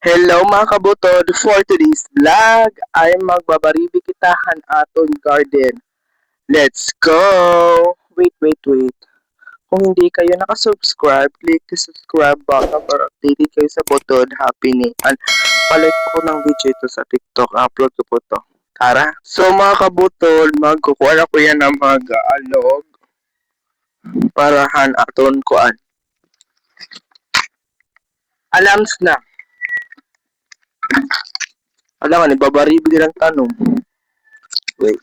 Hello mga kabutod! For today's vlog, ay magbabaribikitahan aton garden. Let's go! Wait. Kung hindi kayo nakasubscribe, click the subscribe button para updated kayo sa butod happening. And palit ko ng video ito sa TikTok. Upload ko po to. Tara! So mga kabutod, magkukuha na ko yan ng mga alog para han aton kuan. Alams na. Alam nga, babaribig lang tanong. Wait.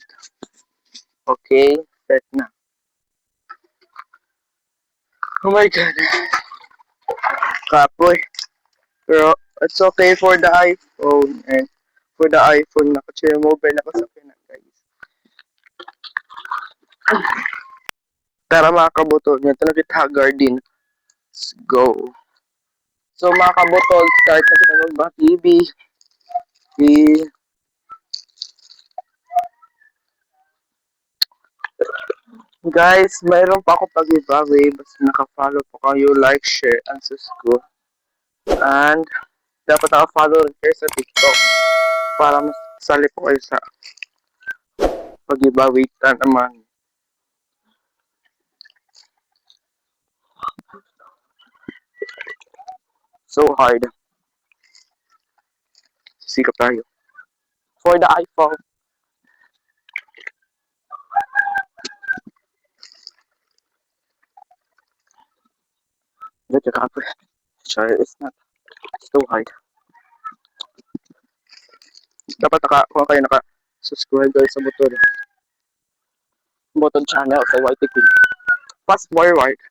Okay, set na. Oh my god. Kapoy. Pero it's okay for the iPhone and for the iPhone naka-share mobile nakasakay na guys. Tara mga kabutol, ito na kita garden. Let's go. So mga kabutol, start na kita mag-TV. Guys, mayroon pa ako pag-giveaway. Basta naka-follow po kayo, like, share, and subscribe. And dapat naka-follow rin kayo sa TikTok para mas sali po kayo sa pag-giveaway naman. So hard. Sikap tayo. For the iPhone. Get your copy. Sorry, it's not. It's too hard. Dapat kung kayo naka-subscribe kayo sa button channel sa YT Queen. Fast forward.